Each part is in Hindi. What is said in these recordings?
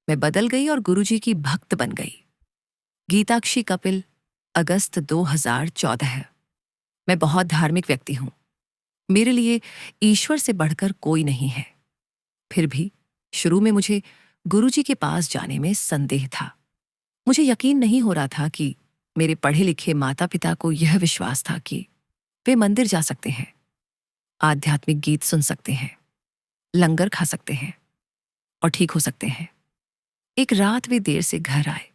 मैं बदल गई और गुरुजी की भक्त बन गई। गीताक्षी कपिल, अगस्त 2014। मैं बहुत धार्मिक व्यक्ति हूं। मेरे लिए ईश्वर से बढ़कर कोई नहीं है। फिर भी शुरू में मुझे गुरुजी के पास जाने में संदेह था। मुझे यकीन नहीं हो रहा था कि मेरे पढ़े लिखे माता पिता को यह विश्वास था कि वे मंदिर जा सकते हैं, आध्यात्मिक गीत सुन सकते हैं, लंगर खा सकते हैं और ठीक हो सकते हैं। एक रात वे देर से घर आए।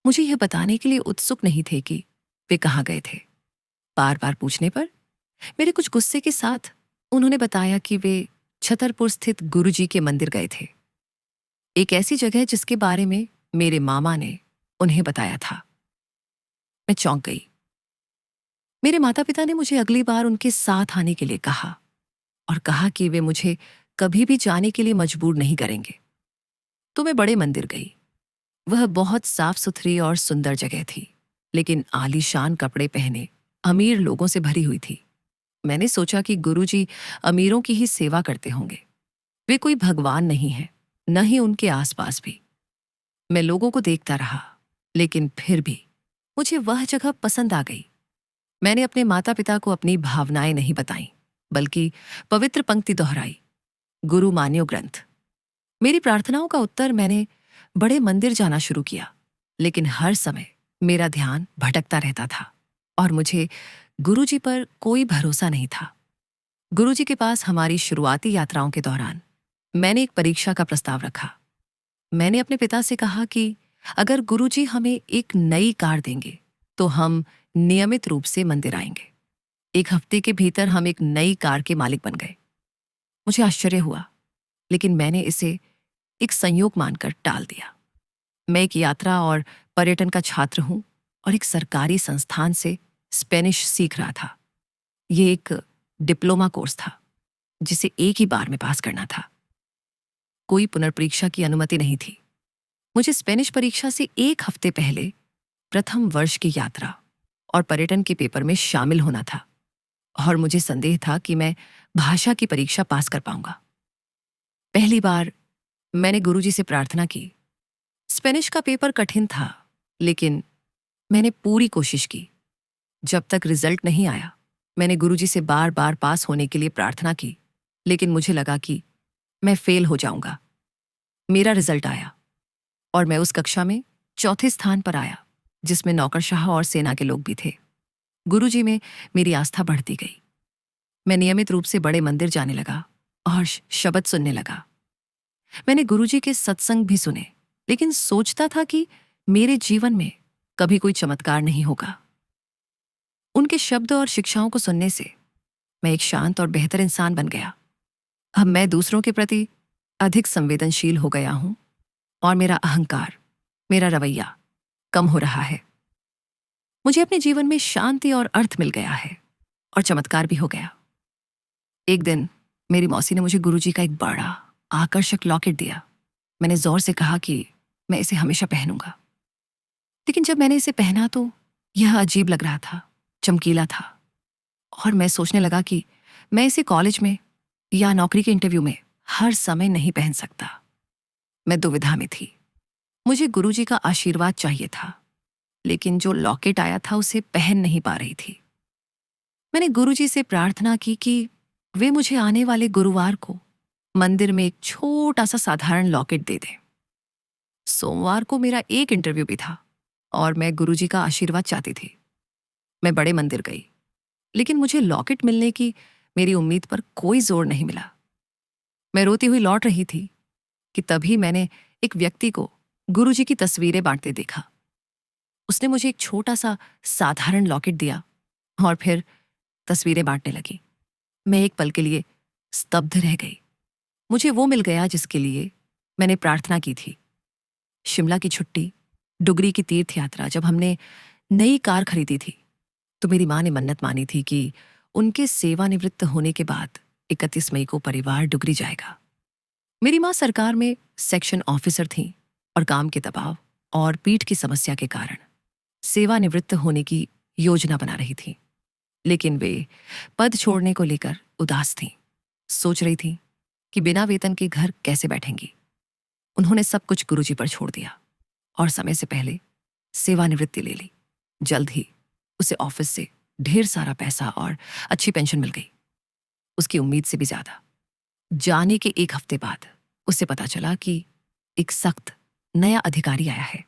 मुझे यह बताने के लिए उत्सुक नहीं थे कि वे कहाँ गए थे। बार बार पूछने पर मेरे कुछ गुस्से के साथ उन्होंने बताया कि वे छतरपुर स्थित गुरुजी के मंदिर गए थे, एक ऐसी जगह जिसके बारे में मेरे मामा ने उन्हें बताया था। मैं चौंक गई। मेरे माता पिता ने मुझे अगली बार उनके साथ आने के लिए कहा और कहा कि वे मुझे कभी भी जाने के लिए मजबूर नहीं करेंगे। तो मैं बड़े मंदिर गई। वह बहुत साफ सुथरी और सुंदर जगह थी, लेकिन आलीशान कपड़े पहने अमीर लोगों से भरी हुई थी। मैंने सोचा कि गुरुजी अमीरों की ही सेवा करते होंगे। वे कोई भगवान नहीं है, न ही उनके आसपास भी। मैं लोगों को देखता रहा, लेकिन फिर भी मुझे वह जगह पसंद आ गई। मैंने अपने माता पिता को अपनी भावनाएं नहीं बताईं, बल्कि पवित्र पंक्ति दोहराई, गुरु मान्यो ग्रंथ। मेरी प्रार्थनाओं का उत्तर मैंने बड़े मंदिर जाना शुरू किया, लेकिन हर समय मेरा ध्यान भटकता रहता था और मुझे गुरुजी पर कोई भरोसा नहीं था। गुरुजी के पास हमारी शुरुआती यात्राओं के दौरान मैंने एक परीक्षा का प्रस्ताव रखा। मैंने अपने पिता से कहा कि अगर गुरुजी हमें एक नई कार देंगे तो हम नियमित रूप से मंदिर आएंगे। 1 हफ्ते के भीतर हम एक नई कार के मालिक बन गए। मुझे आश्चर्य हुआ, लेकिन मैंने इसे एक संयोग मानकर टाल दिया। मैं एक यात्रा और पर्यटन का छात्र हूं और एक सरकारी संस्थान से स्पेनिश सीख रहा था। ये एक डिप्लोमा कोर्स था जिसे एक ही बार में पास करना था। कोई पुनर्परीक्षा की अनुमति नहीं थी। मुझे स्पेनिश परीक्षा से 1 हफ्ते पहले प्रथम वर्ष की यात्रा और पर्यटन के पेपर में शामिल होना था और मुझे संदेह था कि मैं भाषा की परीक्षा पास कर पाऊंगा। पहली बार मैंने गुरुजी से प्रार्थना की। स्पेनिश का पेपर कठिन था, लेकिन मैंने पूरी कोशिश की। जब तक रिजल्ट नहीं आया, मैंने गुरुजी से बार बार पास होने के लिए प्रार्थना की, लेकिन मुझे लगा कि मैं फेल हो जाऊंगा। मेरा रिजल्ट आया और मैं उस कक्षा में चौथे स्थान पर आया, जिसमें नौकरशाह और सेना के लोग भी थे। गुरुजी में मेरी आस्था बढ़ती गई। मैं नियमित रूप से बड़े मंदिर जाने लगा और शब्द सुनने लगा। मैंने गुरुजी के सत्संग भी सुने, लेकिन सोचता था कि मेरे जीवन में कभी कोई चमत्कार नहीं होगा। उनके शब्द और शिक्षाओं को सुनने से मैं एक शांत और बेहतर इंसान बन गया। अब मैं दूसरों के प्रति अधिक संवेदनशील हो गया हूं और मेरा अहंकार, मेरा रवैया कम हो रहा है। मुझे अपने जीवन में शांति और अर्थ मिल गया है और चमत्कार भी हो गया। एक दिन मेरी मौसी ने मुझे गुरुजी का एक बड़ा आकर्षक लॉकेट दिया। मैंने जोर से कहा कि मैं इसे हमेशा पहनूंगा, लेकिन जब मैंने इसे पहना तो यह अजीब लग रहा था, चमकीला था, और मैं सोचने लगा कि मैं इसे कॉलेज में या नौकरी के इंटरव्यू में हर समय नहीं पहन सकता। मैं दुविधा में थी। मुझे गुरुजी का आशीर्वाद चाहिए था, लेकिन जो लॉकेट आया था उसे पहन नहीं पा रही थी। मैंने गुरुजी से प्रार्थना की कि वे मुझे आने वाले गुरुवार को मंदिर में एक छोटा सा साधारण लॉकेट दे दें। सोमवार को मेरा एक इंटरव्यू भी था और मैं गुरुजी का आशीर्वाद चाहती थी। मैं बड़े मंदिर गई, लेकिन मुझे लॉकेट मिलने की मेरी उम्मीद पर कोई जोर नहीं मिला। मैं रोती हुई लौट रही थी कि तभी मैंने एक व्यक्ति को गुरुजी की तस्वीरें बांटते देखा। उसने मुझे एक छोटा सा साधारण लॉकेट दिया और फिर तस्वीरें बांटने लगी। मैं एक पल के लिए स्तब्ध रह गई। मुझे वो मिल गया जिसके लिए मैंने प्रार्थना की थी। शिमला की छुट्टी, डुगरी की तीर्थ यात्रा। जब हमने नई कार खरीदी थी तो मेरी माँ ने मन्नत मानी थी कि उनके सेवानिवृत्त होने के बाद 31 मई को परिवार डुगरी जाएगा। मेरी माँ सरकार में सेक्शन ऑफिसर थीं और काम के दबाव और पीठ की समस्या के कारण सेवानिवृत्त होने की योजना बना रही थी, लेकिन वे पद छोड़ने को लेकर उदास थीं। सोच रही थीं कि बिना वेतन के घर कैसे बैठेंगी। उन्होंने सब कुछ गुरुजी पर छोड़ दिया और समय से पहले सेवानिवृत्ति ले ली। जल्द ही उसे ऑफिस से ढेर सारा पैसा और अच्छी पेंशन मिल गई, उसकी उम्मीद से भी ज्यादा। जाने के एक हफ्ते बाद उसे पता चला कि एक सख्त नया अधिकारी आया है।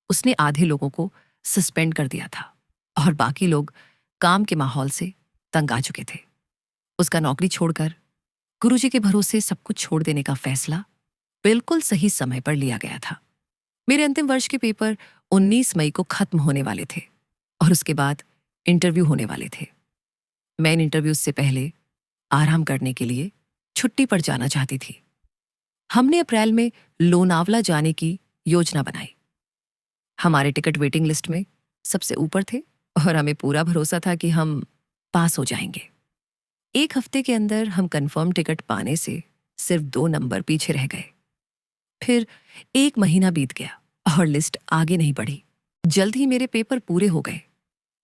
उसने आधे लोगों को सस्पेंड कर दिया था और बाकी लोग काम के माहौल से तंग आ चुके थे। उसका नौकरी छोड़कर गुरुजी के भरोसे सब कुछ छोड़ देने का फैसला बिल्कुल सही समय पर लिया गया था। मेरे अंतिम वर्ष के पेपर 19 मई को खत्म होने वाले थे और उसके बाद इंटरव्यू होने वाले थे। मैं इन इंटरव्यूज से पहले आराम करने के लिए छुट्टी पर जाना चाहती थी। हमने अप्रैल में लोनावला जाने की योजना बनाई। हमारे टिकट वेटिंग लिस्ट में सबसे ऊपर थे और हमें पूरा भरोसा था कि हम पास हो जाएंगे। एक हफ्ते के अंदर हम कंफर्म टिकट पाने से सिर्फ 2 नंबर पीछे रह गए। फिर 1 महीना बीत गया और लिस्ट आगे नहीं बढ़ी। जल्द ही मेरे पेपर पूरे हो गए।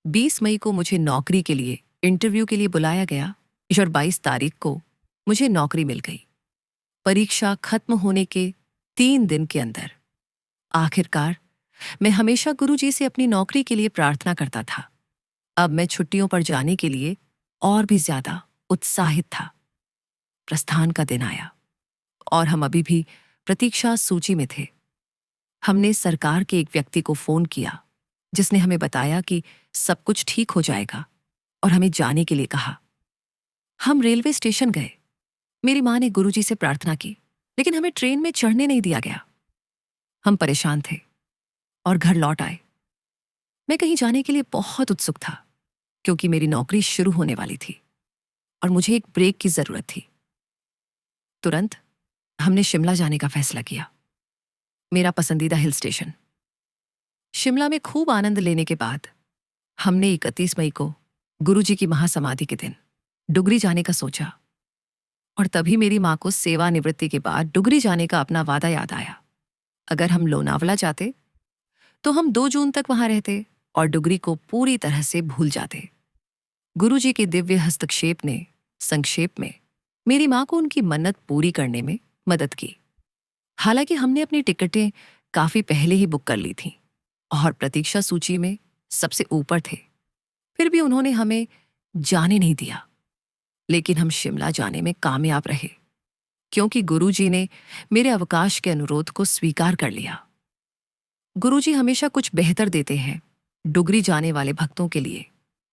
20 मई को मुझे नौकरी के लिए इंटरव्यू के लिए बुलाया गया और 22 तारीख को मुझे नौकरी मिल गई। परीक्षा खत्म होने के 3 दिन के अंदर आखिरकार मैं हमेशा गुरुजी से अपनी नौकरी के लिए प्रार्थना करता था। अब मैं छुट्टियों पर जाने के लिए और भी ज्यादा उत्साहित था। प्रस्थान का दिन आया और हम अभी भी प्रतीक्षा सूची में थे। हमने सरकार के एक व्यक्ति को फोन किया जिसने हमें बताया कि सब कुछ ठीक हो जाएगा और हमें जाने के लिए कहा। हम रेलवे स्टेशन गए। मेरी मां ने गुरुजी से प्रार्थना की, लेकिन हमें ट्रेन में चढ़ने नहीं दिया गया। हम परेशान थे और घर लौट आए। मैं कहीं जाने के लिए बहुत उत्सुक था क्योंकि मेरी नौकरी शुरू होने वाली थी और मुझे एक ब्रेक की जरूरत थी। तुरंत हमने शिमला जाने का फैसला किया, मेरा पसंदीदा हिल स्टेशन। शिमला में खूब आनंद लेने के बाद हमने 31 मई को गुरुजी की महासमाधि के दिन डुगरी जाने का सोचा और तभी मेरी मां को सेवानिवृत्ति के बाद डुगरी जाने का अपना वादा याद आया। अगर हम लोनावला जाते तो हम 2 जून तक वहां रहते और डुगरी को पूरी तरह से भूल जाते। गुरुजी के दिव्य हस्तक्षेप ने संक्षेप में मेरी मां को उनकी मन्नत पूरी करने में मदद की। हालांकि हमने अपनी टिकटें काफी पहले ही बुक कर ली थीं और प्रतीक्षा सूची में सबसे ऊपर थे, फिर भी उन्होंने हमें जाने नहीं दिया। लेकिन हम शिमला जाने में कामयाब रहे क्योंकि गुरुजी ने मेरे अवकाश के अनुरोध को स्वीकार कर लिया। गुरुजी हमेशा कुछ बेहतर देते हैं। डुगरी जाने वाले भक्तों के लिए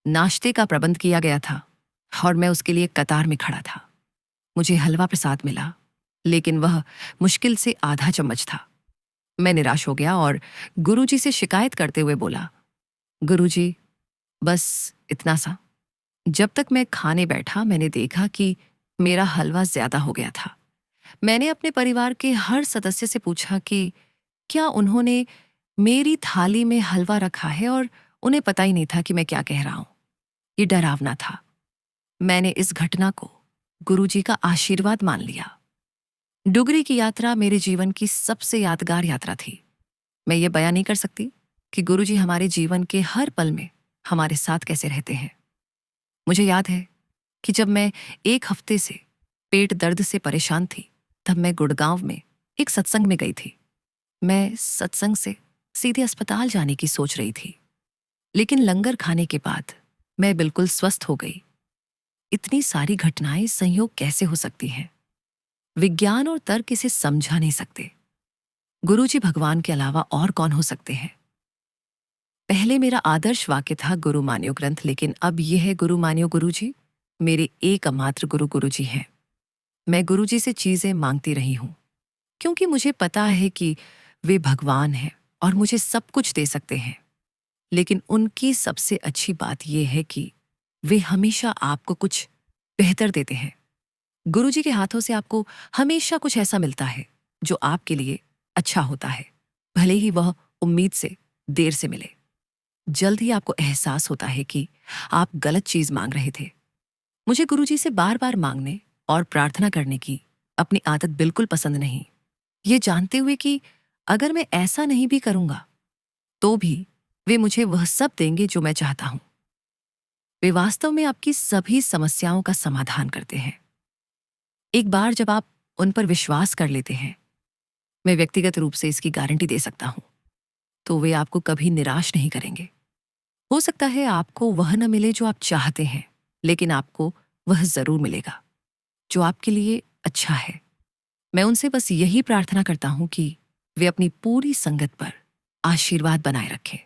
नाश्ते का प्रबंध किया गया था और मैं उसके लिए कतार में खड़ा था। मुझे हलवा प्रसाद मिला, लेकिन वह मुश्किल से आधा चम्मच था। मैं निराश हो गया और गुरुजी से शिकायत करते हुए बोला, गुरुजी, बस इतना सा। जब तक मैं खाने बैठा मैंने देखा कि मेरा हलवा ज्यादा हो गया था। मैंने अपने परिवार के हर सदस्य से पूछा कि क्या उन्होंने मेरी थाली में हलवा रखा है और उन्हें पता ही नहीं था कि मैं क्या कह रहा हूं। ये डरावना था। मैंने इस घटना को गुरुजी का आशीर्वाद मान लिया। डुगरी की यात्रा मेरे जीवन की सबसे यादगार यात्रा थी। मैं ये बयान नहीं कर सकती कि गुरुजी हमारे जीवन के हर पल में हमारे साथ कैसे रहते हैं। मुझे याद है कि जब मैं 1 हफ्ते से पेट दर्द से परेशान थी, तब मैं गुड़गांव में एक सत्संग में गई थी। मैं सत्संग से सीधे अस्पताल जाने की सोच रही थी, लेकिन लंगर खाने के बाद मैं बिल्कुल स्वस्थ हो गई। इतनी सारी घटनाएं संयोग कैसे हो सकती हैं? विज्ञान और तर्क इसे समझा नहीं सकते। गुरुजी भगवान के अलावा और कौन हो सकते हैं? पहले मेरा आदर्श वाक्य था गुरु मान्यो ग्रंथ, लेकिन अब यह है गुरु मान्यो गुरुजी। मेरे एकमात्र गुरु गुरुजी हैं। मैं गुरुजी से चीजें मांगती रही हूं क्योंकि मुझे पता है कि वे भगवान हैं और मुझे सब कुछ दे सकते हैं। लेकिन उनकी सबसे अच्छी बात यह है कि वे हमेशा आपको कुछ बेहतर देते हैं। गुरुजी के हाथों से आपको हमेशा कुछ ऐसा मिलता है जो आपके लिए अच्छा होता है, भले ही वह उम्मीद से देर से मिले। जल्द ही आपको एहसास होता है कि आप गलत चीज मांग रहे थे। मुझे गुरुजी से बार बार मांगने और प्रार्थना करने की अपनी आदत बिल्कुल पसंद नहीं, ये जानते हुए कि अगर मैं ऐसा नहीं भी करूंगा तो भी वे मुझे वह सब देंगे जो मैं चाहता हूं। वे वास्तव में आपकी सभी समस्याओं का समाधान करते हैं। एक बार जब आप उन पर विश्वास कर लेते हैं, मैं व्यक्तिगत रूप से इसकी गारंटी दे सकता हूं। तो वे आपको कभी निराश नहीं करेंगे। हो सकता है आपको वह न मिले जो आप चाहते हैं, लेकिन आपको वह जरूर मिलेगा जो आपके लिए अच्छा है। मैं उनसे बस यही प्रार्थना करता हूं कि वे अपनी पूरी संगत पर आशीर्वाद बनाए रखें,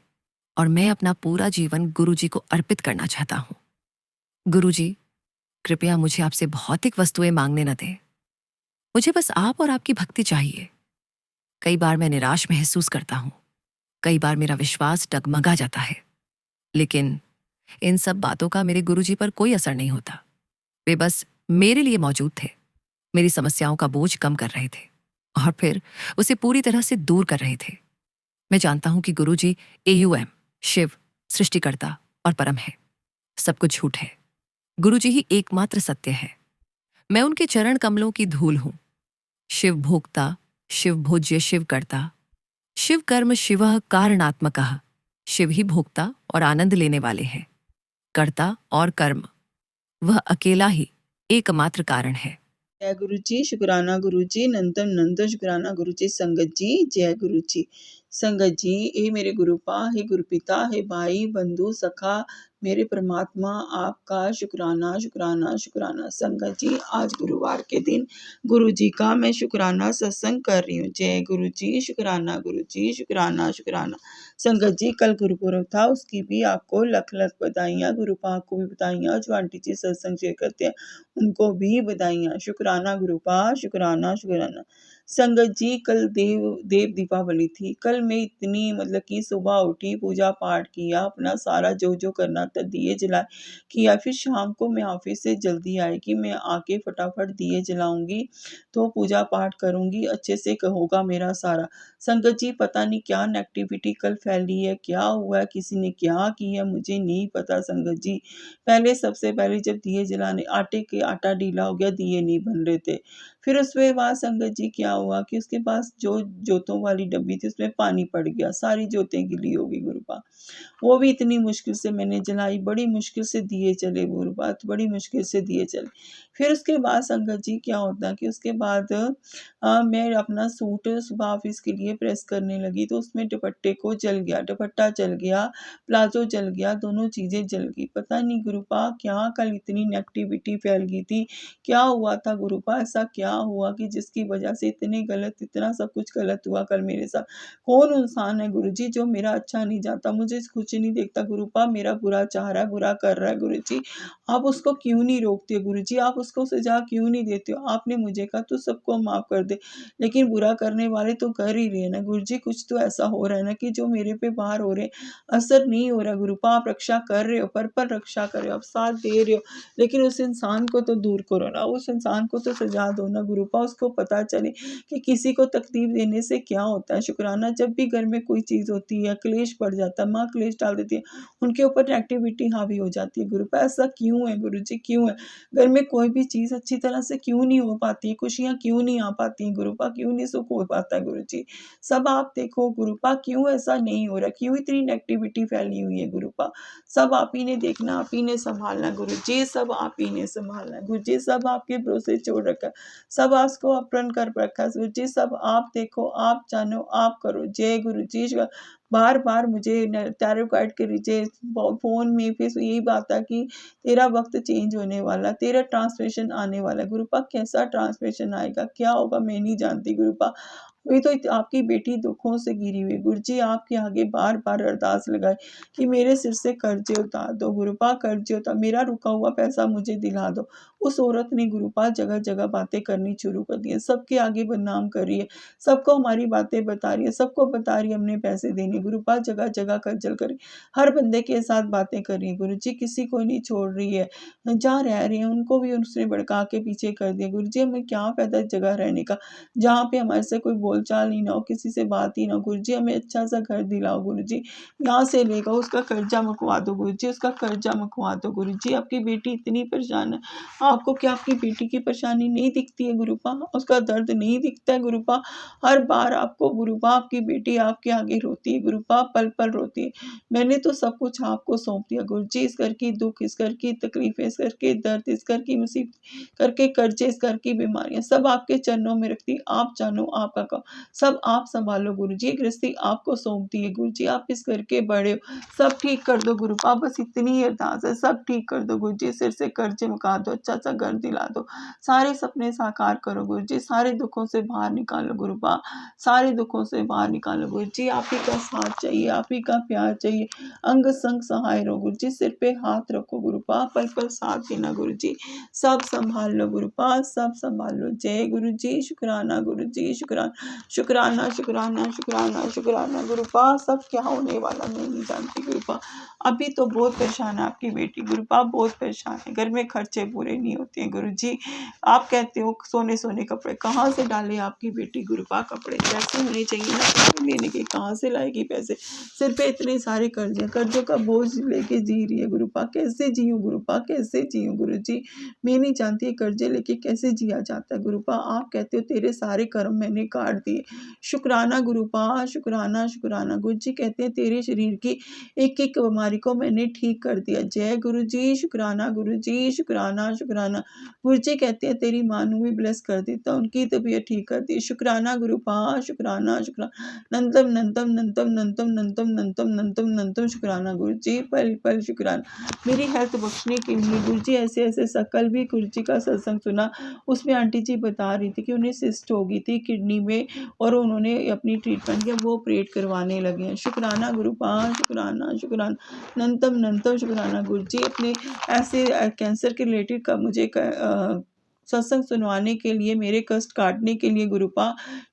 और मैं अपना पूरा जीवन गुरुजी को अर्पित करना चाहता हूं। गुरुजी, कृपया मुझे आपसे भौतिक वस्तुएं मांगने न दें। मुझे बस आप और आपकी भक्ति चाहिए। कई बार मैं निराश महसूस करता हूं, कई बार मेरा विश्वास डगमगा जाता है, लेकिन इन सब बातों का मेरे गुरुजी पर कोई असर नहीं होता। वे बस मेरे लिए मौजूद थे, मेरी समस्याओं का बोझ कम कर रहे थे और फिर उसे पूरी तरह से दूर कर रहे थे। मैं जानता हूं कि गुरुजी AUM, शिव, सृष्टिकर्ता और परम है। सब कुछ झूठ है। गुरुजी ही एकमात्र सत्य है। मैं उनके चरण कमलों की धूल हूं। शिव भोक्ता, शिव भोज्य, शिव कर्ता, शिव कर्म शिवः कारणात्मकः। शिव ही भोक्ता और आनंद लेने वाले हैं। कर्ता और कर्म, वह अकेला ही एकमात्र कारण है। जय गुरु जी, शुक्राना गुरु जी, नंदन नंदन शुक्राना गुरु जी। संगत जी, जय गुरु जी। संगत जी, हे मेरे गुरुपा, हे गुरु पिता, हे भाई बंधु सखा, मेरे परमात्मा, आपका शुक्राना शुक्राना शुक्राना। संगत जी, आज गुरुवार के दिन गुरु जी का मैं शुक्राना सत्संग कर रही हूँ। जय गुरु जी, शुक्राना गुरु जी, शुक्राना शुक्राना। संगत जी, कल गुरुपुरब था, उसकी भी आपको लख लख बधाइयाँ। गुरुपा को भी बधाइयाँ, जो आंटी जी सत्संग शेयर करते हैं उनको भी बधाइयाँ। शुक्राना गुरुपा, शुक्राना शुक्राना। संगत जी, कल देव देव दीपावली थी। कल मैं इतनी मतलब कि सुबह उठी, पूजा पाठ किया, अपना सारा जो जो करना था, दिए जलाए किया। फिर शाम को मैं ऑफिस से जल्दी आई कि मैं आके फटाफट दिए जलाऊंगी, तो पूजा पाठ करूंगी, अच्छे से होगा मेरा सारा। संगत जी, पता नहीं क्या नेगेटिविटी कल फैली है, क्या हुआ है, किसी ने क्या किया मुझे नहीं पता। संगत जी, पहले सबसे पहले जब दिए जलाने आटा ढीला हो गया, दिए नहीं बन रहे थे। फिर उसके बाद संगत जी क्या हुआ कि उसके पास जो जोतों वाली डब्बी थी उसमें पानी पड़ गया, सारी जोतें गिली हो गई गुरुपा। वो भी इतनी मुश्किल से मैंने जलाई, बड़ी मुश्किल से दिए चले गुरुपात, बड़ी मुश्किल से दिए चले। फिर उसके बाद संगत जी क्या होता कि उसके बाद मैं अपना सूट सुबह ऑफिस के लिए प्रेस करने लगी, तो उसमें दुपट्टे को जल गया, दुपट्टा जल गया, प्लाजो जल गया, दोनों चीज़ें जल गई। पता नहीं गुरुपा क्या कल इतनी नेगेटिविटी फैल गई थी, क्या हुआ था गुरुपा, ऐसा क्या हुआ कि जिसकी वजह से इतने गलत, इतना सब कुछ गलत हुआ कल मेरे साथ। कौन इंसान है गुरुजी जो मेरा अच्छा नहीं चाहता, मुझे कुछ नहीं देखता गुरुपा, मेरा बुरा चाह रहा है, बुरा कर रहा है गुरुजी। आप उसको क्यों नहीं रोकते गुरुजी, आप उसको सजा क्यों नहीं देते हो? आपने मुझे कहा तो सबको माफ कर दे, लेकिन बुरा करने वाले तो कर ही रहे हैं ना गुरुजी। कुछ तो ऐसा हो रहा है ना कि जो मेरे पे बाहर हो रहे हैं, असर नहीं हो रहा गुरुपा। आप रक्षा कर रहे हो, पर रक्षा कर रहे हो, आप साथ दे रहे हो, लेकिन उस इंसान को तो दूर करो ना, उस इंसान को तो सजा दो ना गुरुपा। उसको पता चले कि किसी को तकलीफ देने से क्या होता है। शुक्राना, जब भी घर में कोई चीज़ होती है, क्लेश पड़ जाता है, माँ क्लेश डाल देती है, उनके ऊपर नेगेटिविटी हावी हो जाती है गुरुपा। ऐसा क्यों है गुरुजी, क्यों है? घर में कोई भी चीज़ अच्छी तरह से क्यों नहीं हो पाती है, खुशियाँ क्यों नहीं आ पाती हैं गुरुपा, क्यों नहीं सुख हो पाता है गुरुजी? सब आप देखो गुरुपा, क्यों ऐसा नहीं हो रहा, क्यों इतनी नेगेटिविटी फैली हुई है गुरुपा? सब आप ही ने देखना, आप ही ने संभालना है गुरुजी, सब आप ही ने संभालना है गुरुजी, सब आपके भरोसे छोड़ रखा है, सब आपको अपरण कर रखा है गुरुजी, सब आप देखो, आप जानो, आप करो। जय गुरुजी। बार बार मुझे टैरो कार्ड के नीचे फ़ोन में फिर यही बात है कि तेरा वक्त चेंज होने वाला, तेरा ट्रांसफॉर्मेशन आने वाला है गुरुपा। कैसा ट्रांसफॉर्मेशन आएगा, क्या होगा, मैं नहीं जानती गुरुपा। वही तो आपकी बेटी दुखों से घिरी हुई गुरुजी, आपके आगे बार बार अरदास लगाए कि मेरे सिर से कर्जे उतार दो गुरुपा, कर्जे उतार, मेरा रुका हुआ पैसा मुझे दिला दो। उस औरत ने गुरुपा जगह जगह बातें करनी शुरू कर दी है, सबके आगे बदनाम कर रही है, सबको हमारी बातें बता रही है, सबको बता रही है हमने पैसे देने। गुरुपा जगह जगह खज्जल कर रही, हर बंदे के साथ बातें कर रही है गुरुजी, किसी को नहीं छोड़ रही है। जहाँ रह रहे हैं उनको भी उसने भड़का के पीछे कर दिया गुरुजी। हमें क्या फ़ायदा जगह रहने का जहाँ पे हमारे से कोई बोलचाल ही ना हो, किसी से बात ही ना हो गुरुजी। हमें अच्छा सा घर दिलाओ गुरुजी, यहाँ से लेगा उसका कर्जा मुकवा दो गुरुजी, उसका कर्जा मुकवा दो गुरुजी। आपकी बेटी इतनी परेशान है, आपको क्या आपकी बेटी की परेशानी नहीं दिखती है गुरुपा, उसका दर्द नहीं दिखता है गुरुपा? हर बार आपको गुरुपा आपकी बेटी आपके आगे रोती है गुरुपा, पल पल रोती है। मैंने तो सब कुछ आपको सौंप दिया गुरुजी, इस घर की दुख, इस घर की तकलीफें, इस घर के दर्द, इस घर की मुसीबत, घर के कर्जे, इस घर की बीमारियां सब आपके चरणों में रखती। आप जानो, आपका गुरुपा, सब आप संभालो गुरुजी, गृहस्थी आपको सौंप दी है गुरुजी, आप इस घर के बड़े हो, सब ठीक कर दो गुरुपा, बस इतनी ही अरदास है, सब ठीक कर दो गुरुजी, सिर से कर्ज मुका दो, अच्छा सा घर दिला दो, सारे सपने साकार करो गुरुजी, सारे दुखों से बाहर निकालो गुरुपा, सारे दुखों से बाहर निकालो गुरुजी, आप ही का साथ चाहिए, आप ही का प्यार चाहिए, अंग संग सहाय रहो गुरुजी, सिर पे हाथ रखो गुरुपा, पल पल साथ देना गुरुजी, सब संभाल लो गुरुपा, सब संभाल लो। जय गुरुजी, शुक्राना गुरुजी, शुक्राना शुक्राना शुक्राना शुक्राना गुरुपा, सब क्या होने वाला मैं नहीं जानती गुरुपा, अभी तो बहुत परेशान है आपकी बेटी गुरुपा, बहुत परेशान है, घर में खर्चे पूरे नहीं होते हैं गुरुजी, आप कहते हो सोने सोने कपड़े, कहाँ से डाले आपकी बेटी गुरुपा कपड़े, पैसे होने चाहिए ना कपड़े लेने के, कहाँ से लाएगी पैसे, सिर पे इतने सारे कर्जे, कर्जों का बोझ लेके जी रही है गुरुपा, कैसे जीऊँ गुरुपा, कैसे जीऊँ गुरुजी, मैं नहीं जानती कर्जे लेके कैसे जिया जाता है गुरुपा, आप कहते हो तेरे सारे कर्म मैंने काट दिए, शुक्राना गुरुपा, शुक्राना शुक्राना, गुरुजी कहते हैं तेरे शरीर की एक एक बीमारी को मैंने ठीक कर दिया, जय गुरुजी, शुक्राना गुरुजी, शुक्राना शुक्राना, गुरुजी कहते हैं तेरी माँ ਨੂੰ भी ब्लेस कर देता, उनकी तबीयत ठीक कर दी, शुक्राना गुरुपा, शुक्राना शुक्राना, नंतम नंतम नंतम नंतम नंतम नंतम नंतम नंतम, शुक्राना गुरुजी, पल पल शुक्राना, मेरी हेल्थ बख्शने के लिए गुरुजी, ऐसे ऐसे सकल भी गुरुजी का सत्संग सुना, उसमें आंटी जी बता रही थी कि उन्हें सिस्ट हो गई थी किडनी में और उन्होंने अपनी ट्रीटमेंट किया, वो ऑपरेट करवाने लगे हैं, शुक्राना गुरुपा, शुक्राना शुक्राना, नंतम नंतम शुक्राना गुरुजी, अपने ऐसे कैंसर के रिलेटेड का मुझे सत्संग सुनवाने के लिए, मेरे कष्ट काटने के लिए गुरुपा,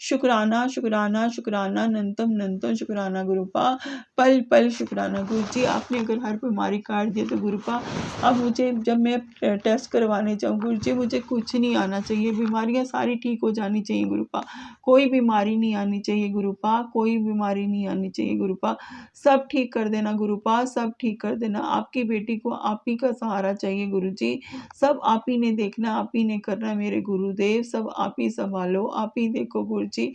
शुक्राना शुक्राना शुक्राना, नंतम नंतम शुक्राना गुरुपा, पल पल शुक्राना गुरुजी, आपने अगर हर बीमारी काट दी तो गुरुपा, अब मुझे जब मैं टेस्ट करवाने जाऊँ गुरुजी, मुझे कुछ नहीं आना चाहिए, बीमारियां सारी ठीक हो जानी चाहिए गुरुपा, कोई बीमारी नहीं आनी चाहिए गुरुपा, कोई बीमारी नहीं आनी चाहिए गुरुपा, सब ठीक कर देना गुरुपा, सब ठीक कर देना, आपकी बेटी को आप ही का सहारा चाहिए गुरुजी, सब आप ही ने देखना, आप ही ने करना है मेरे गुरुदेव, सब आप ही संभालो, आप ही देखो गुरुजी,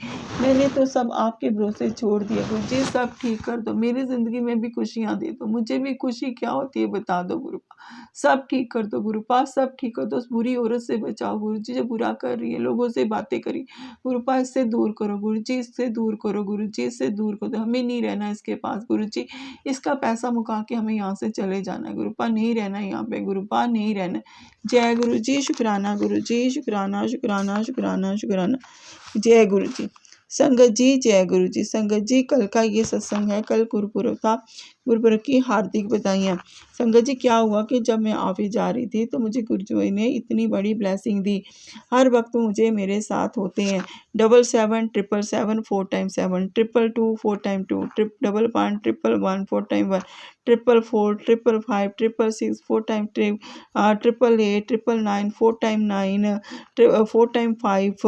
मैंने तो सब आपके भरोसे छोड़ दिया गुरुजी, सब ठीक कर दो, मेरी ज़िंदगी में भी खुशियाँ दे दो, मुझे भी खुशी क्या होती है बता दो गुरुपा, सब ठीक कर दो गुरुपा, सब ठीक कर दो, उस बुरी औरत से बचाओ गुरुजी, जो बुरा कर रही है, लोगों से बातें करी गुरुपा, इससे दूर करो गुरुजी, इससे दूर करो गुरुजी, इससे दूर करो, हमें नहीं रहना इसके पास गुरुजी, इसका पैसा मुका के हमें यहाँ से चले जाना है गुरुपा, नहीं रहना यहाँ पे गुरुपा, नहीं रहना, जय गुरुजी, शुक्राना गुरुजी, शुक्राना शुक्राना शुक्राना शुक्राना, जय गुरुजी, संगत जी जय गुरुजी, संगत जी कल का ये सत्संग है, कल गुरुपुरब था, गुरुपुरब की हार्दिक बधाइयाँ। संगत जी क्या हुआ कि जब मैं ऑफिस जा रही थी तो मुझे गुरुजी ने इतनी बड़ी ब्लेसिंग दी, हर वक्त मुझे मेरे साथ होते हैं, 77 777 4 time 7 222 4 time 2 double 1 111 4 time 1 444 555 666 4 time 888 999 4 time 9 4 time 5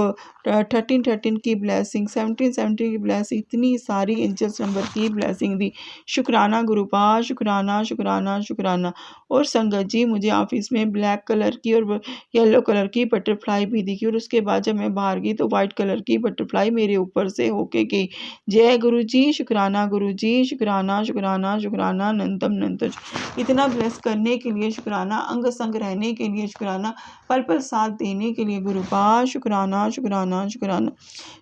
13 13 की ब्लेसिंग 17 17 की ब्लेसिंग, इतनी सारी एंजल्स नंबर की ब्लेसिंग दी, शुक्राना गुरुपा, शुक्राना शुक्राना शुक्राना। और संगत जी मुझे ऑफिस में ब्लैक कलर की और येलो कलर की बटरफ्लाई भी दिखी, और उसके बाद जब मैं बाहर गई तो वाइट कलर की बटरफ्लाई मेरे ऊपर से होके गई, जय गुरु जी, शुक्राना गुरु जी, शुक्राना शुक्राना शुक्राना, नंतम नंतम, इतना ब्लेस करने के लिए शुक्राना, अंग संग रहने के लिए शुक्राना, पल पल साथ देने के लिए गुरुपा, शुक्राना शुक्राना शुक्राना।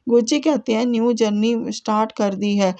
गुरुजी कहते हैं न्यू जर्नी स्टार्ट कर दी है,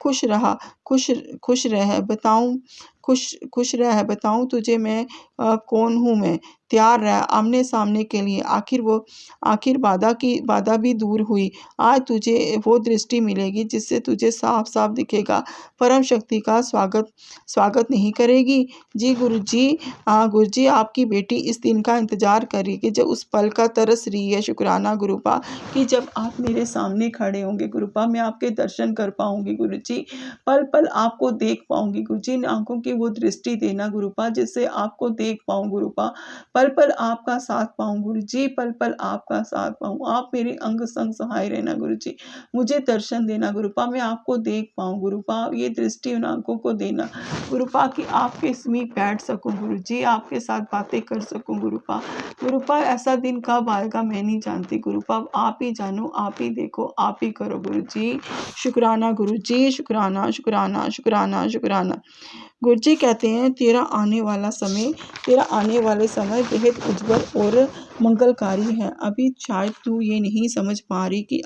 खुश रहा, खुश रह बताऊं, खुश रह बताऊं तुझे मैं कौन हूँ, मैं तैयार रह आमने सामने के लिए, आखिर बाधा भी दूर हुई, आज तुझे वो दृष्टि मिलेगी जिससे तुझे साफ साफ दिखेगा, परम शक्ति का स्वागत नहीं करेगी। जी गुरुजी आपकी बेटी इस दिन का इंतजार करेगी जब उस पल का तरस रही है, शुक्राना गुरुपा, कि जब आप मेरे सामने खड़े होंगे गुरुपा, मैं आपके दर्शन कर पाऊंगी गुरुजी, पल पल आपको देख पाऊंगी गुरुजी, इन आंखों की वो दृष्टि देना गुरुपा जिससे आपको देख पाऊं गुरुपा, पल पल आपका साथ पाऊं गुरुजी, पल पल आपका साथ पाऊं, आप मेरे अंग संग सहाय रहना गुरुजी, मुझे दर्शन देना गुरुपा, मैं आपको देख पाऊं गुरुपा, ये दृष्टि उन आंखों को देना गुरुपा कि आपके समीप बैठ सकूं गुरुजी, आपके साथ बातें कर सकूं गुरुपा, ऐसा दिन कब आएगा मैं नहीं जानती गुरुपा, आप ही जानो, आप ही देखो, आप ही करो गुरुजी, शुक्राना गुरुजी, शुक्राना शुक्राना शुक्राना शुक्राना। गुरुजी कहते हैं तेरा आने वाले समय बेहद उज्जवल और मंगलकारी है। अभी शायद तू ये नहीं समझ पा रही कि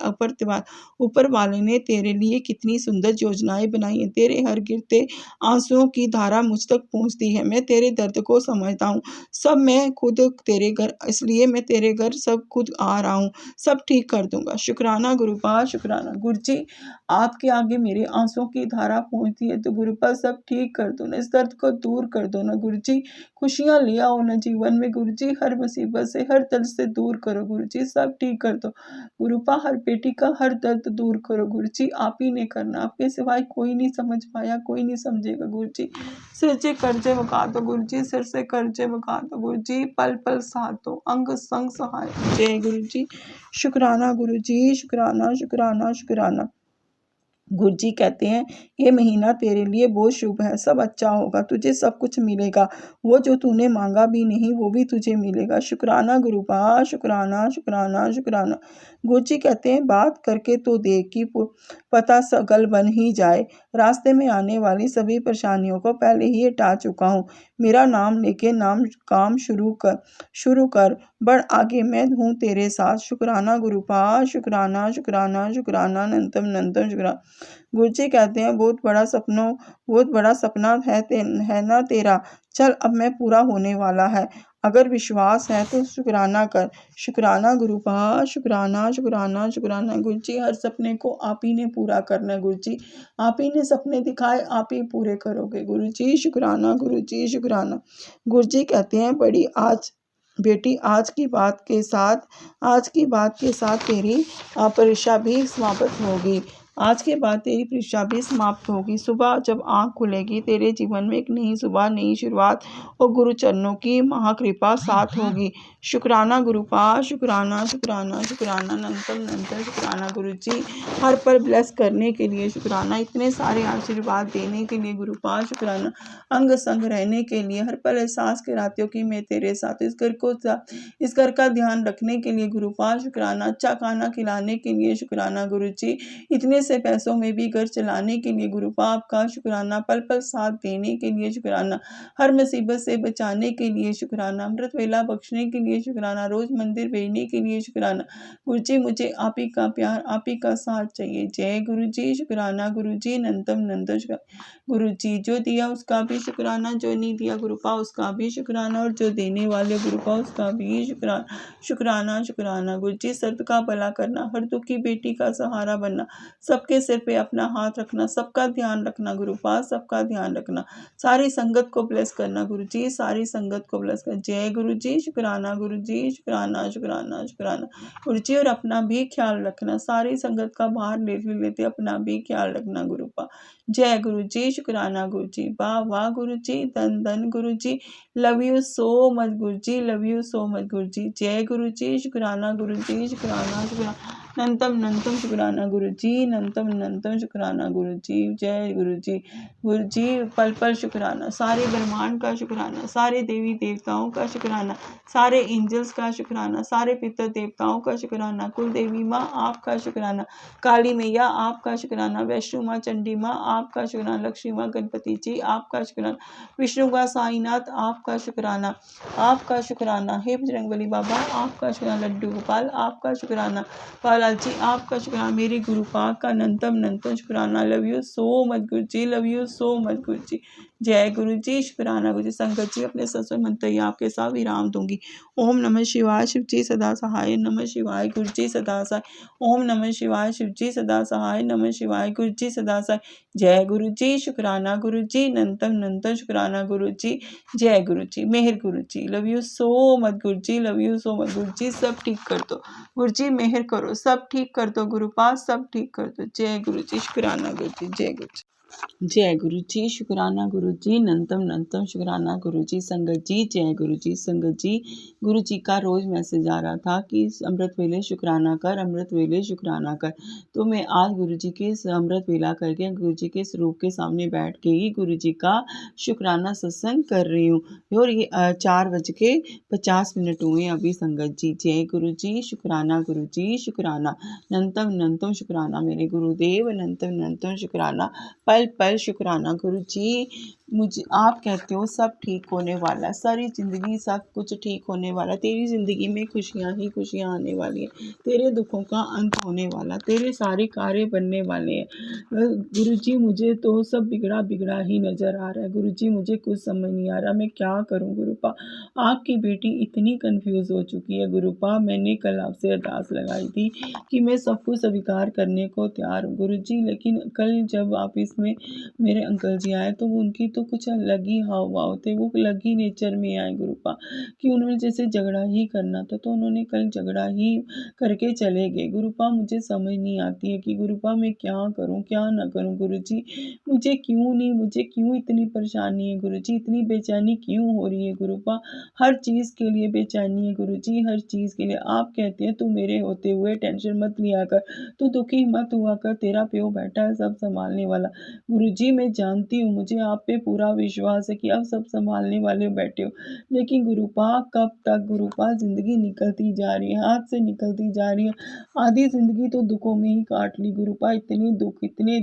ऊपर वाले ने तेरे लिए कितनी सुंदर योजनाएं बनाई हैं। तेरे हर गिरते आंसुओं की धारा मुझ तक पहुंचती है। मैं तेरे दर्द को समझता हूँ। सब मैं खुद तेरे घर इसलिए मैं तेरे घर सब खुद आ रहा हूँ। सब ठीक कर दूंगा। शुक्राना गुरुपाल, शुक्राना गुरु जी। आपके आगे मेरे आंसुओं की धारा पहुंचती है तो गुरुपाल सब ठीक कर दो ना, इस दर्द को दूर कर दो ना गुरु जी। खुशियां ले आओ ना जीवन में गुरु जी। हर मुसीबत से हर दर्द से दूर करो गुरु जी। सब ठीक कर दो गुरुपा। हर बेटी का हर दर्द दूर करो गुरु जी। आप ही ने करना, आपके सिवाय कोई नहीं समझ पाया, कोई नहीं समझेगा गुरु जी। सिर से कर्जे मुका दो गुरु जी। सिर से कर्जे मुका दो गुरु जी। पल पल साथ दो, अंग संग सहाय। जय गुरु जी। शुक्राना गुरु जी, शुक्राना शुक्राना शुक्राना। गुरु जी कहते हैं ये महीना तेरे लिए बहुत शुभ है। सब अच्छा होगा, तुझे सब कुछ मिलेगा। वो जो तूने मांगा भी नहीं वो भी तुझे मिलेगा। शुक्राना गुरुपा, शुक्राना शुक्राना शुक्राना। गुरु जी कहते हैं बात करके तो देख कि पता गल बन ही जाए। रास्ते में आने वाली सभी परेशानियों को पहले ही हटा चुका हूँ। मेरा नाम लेके काम शुरू कर। बढ़ आगे, मैं हूँ तेरे साथ। शुक्राना गुरुपा, शुक्राना शुक्राना शुक्राना अनंतम अनंतम शुक्राना। गुरु जी कहते हैं बहुत बड़ा सपना है ना तेरा। चल अब मैं पूरा होने वाला है। अगर विश्वास है तो शुक्राना कर। शुक्राना गुरुपा, शुक्राना शुक्राना शुक्राना। गुरु जी हर सपने को आप ही ने पूरा करना है गुरु जी। आप ही ने सपने दिखाए, आप ही पूरे करोगे गुरु जी। शुक्राना गुरु जी, शुक्राना। गुरु जी कहते हैं बड़ी आज बेटी आज की बात के साथ तेरी परीक्षा भी समाप्त होगी। आज के बाद तेरी परीक्षा भी समाप्त होगी। सुबह जब आँख खुलेगी तेरे जीवन में एक नई सुबह, नई शुरुआत और गुरु चरणों की महाकृपा साथ होगी। शुक्राना गुरुपा, शुक्राना शुक्राना शुक्राना अनंतम अनंतम शुक्राना गुरु जी। हर पल ब्लेस करने के लिए शुक्राना। इतने सारे आशीर्वाद देने के लिए गुरुपा शुक्राना। अंग संग रहने के लिए, हर पल एहसास कराते हो कि मैं तेरे साथ। इस घर का ध्यान रखने के लिए गुरुपा शुक्राना। अच्छा खाना खिलाने के लिए शुक्राना गुरु जी। इतने से पैसों में भी घर चलाने के लिए गुरुपा आपका शुक्राना। पल पल साथ देने के लिए शुक्राना। हर मुसीबत से बचाने के लिए शुक्राना। अमृत वेला बख्शने के लिए शुक्राना। रोज मंदिर भेजने के लिए शुक्राना। गुरु जी मुझे आप ही का प्यार, आप ही का साथ चाहिए। जय गुरु जी। शुक्राना गुरु जी, अनंतम अनंतम शुक्राना। गुरु जी जो दिया उसका भी शुक्राना, जो नहीं दिया गुरुपा उसका भी शुक्राना, और जो देने वाले गुरुपा उसका भी शुक्राना। शुक्राना शुक्राना गुरु जी। सर्द का भला करना, हर दुखी बेटी का सहारा बनना, सबके सिर पे अपना हाथ रखना, सबका ध्यान रखना गुरुपा, सबका ध्यान रखना। सारी संगत को ब्लेस करना गुरु जी, सारी संगत को ब्लेस करना। जय गुरु जी। शुक्राना गुरु जी, शुक्राना शुक्राना शुक्राना गुरु जी। और अपना भी ख्याल रखना, सारी संगत का बाहर लेते अपना भी ख्याल रखना गुरुपा। जय गुरु जी। शुक्राना गुरु जी। वाह वाह गुरु जी, धन धन गुरु जी। Love you so much Guru ji, love you so much गुरु जी। जय गुरु जी। शुक्राना गुरु जी, शुक्राना शुक्राना अनंतम अनंतम शुक्राना गुरु जी, अनंतम अनंतम शुक्राना गुरु जी। जय गुरु जी। गुरु जी पल पल शुक्राना, सारे ब्रह्मांड का शुक्राना, सारे देवी देवताओं का शुक्राना, सारे एंजल्स का शुक्राना, सारे पितर देवताओं का शुक्राना, कुल देवी माँ आपका शुक्राना, काली मैया आपका शुक्राना, वैष्णो माँ चंडी माँ आपका शुक्राना, लक्ष्मी माँ गणपति जी आपका शुक्राना, विष्णु का साईनाथ आपका शुक्राना, आपका शुक्राना। हे बजरंगबली बाबा आपका शुक्राना, लड्डू गोपाल आपका शुक्राना, बालाजी जी आपका शुक्राना, मेरे गुरु पाक का अनंतम अनंतम शुक्राना। Love you so much Guru ji, love you so much गुरु जी। जय गुरु जी। शुक्राना गुरु जी। संगत जी अपने सत्संग मंत्र आपके साथ विराम दूंगी। ओम नमः शिवाय, शिव जी सदा सहाय, नमः शिवाय, गुरु जी सदा सहाय। ओम नमः शिवाय, शिव जी सदा सहाय, नमः शिवाय, गुरु जी सदा सहाय। जय गुरु जी। शुक्राना गुरु जी, अनंतम अनंतम शुक्राना गुरु जी। जय गुरु जी। मेहर गुरु जी। Love you so much Guru ji, love you so much गुरु जी। सब ठीक कर दो गुरु जी, मेहर करो, सब ठीक कर दो गुरु पास, सब ठीक कर दो। जय गुरु जी। शुक्राना गुरु जी। जय गुरु जी। जय गुरु जी। शुक्राना गुरु जी, अनंतम अनंतम शुक्राना गुरु जी। संगत जी जय गुरु जी। संगत जी गुरु जी का रोज मैसेज आ रहा था कि अमृत वेले शुक्राना कर, अमृत वेले शुक्राना कर। तो मैं आज गुरु जी के अमृत वेला करके गुरु जी के स्वरूप के सामने बैठ के ही गुरु जी का शुक्राना सत्संग कर रही हूँ। और ये 4:50 हुए अभी संगत जी। जय गुरु जी। शुक्राना गुरु जी, शुक्राना, अनंतम अनंतम शुक्राना मेरे गुरुदेव, अनंतम अनंतम शुक्राना। पल पल पल शुक्राना गुरुजी। मुझे आप कहते हो सब ठीक होने वाला, सारी ज़िंदगी सब कुछ ठीक होने वाला, तेरी ज़िंदगी में खुशियाँ ही खुशियाँ आने वाली हैं, तेरे दुखों का अंत होने वाला, तेरे सारे कार्य बनने वाले हैं। गुरुजी मुझे तो सब बिगड़ा बिगड़ा ही नज़र आ रहा है गुरुजी, मुझे कुछ समझ नहीं आ रहा मैं क्या करूं गुरुपा। आपकी बेटी इतनी कंफ्यूज हो चुकी है गुरुपा। मैंने कल आपसे अरदास लगाई थी कि मैं सब कुछ स्वीकार करने को तैयार हूँ गुरुजी, लेकिन कल जब ऑफिस में मेरे अंकल जी आए तो उनकी तो कुछ अलग ही हाव भाव थे, वो अलग ही नेचर में आए गुरुपा, कि उन्होंने जैसे झगड़ा ही करना था तो उन्होंने कल झगड़ा ही करके चले गए गुरुपा। मुझे समझ नहीं आती है कि गुरुपा मैं क्या करूं क्या ना करूं गुरुजी। मुझे क्यों इतनी परेशानी है गुरुजी, इतनी बेचैनी क्यों हो रही है गुरुपा। हर चीज़ के लिए बेचैनी है गुरुजी, हर चीज़ के लिए। आप कहते हैं तू मेरे होते हुए टेंशन मत लिया कर, तू दुखी मत हुआ कर, तेरा प्यो बैठा है सब संभालने वाला। गुरुजी मैं जानती हूँ, मुझे आप पे पूरा विश्वास है कि आप सब संभालने वाले बैठे हो, लेकिन गुरुपा कब तक गुरुपा। ज़िंदगी निकलती जा रही है, हाथ से निकलती जा रही है, आधी ज़िंदगी तो दुखों में ही काट ली गुरुपा। इतने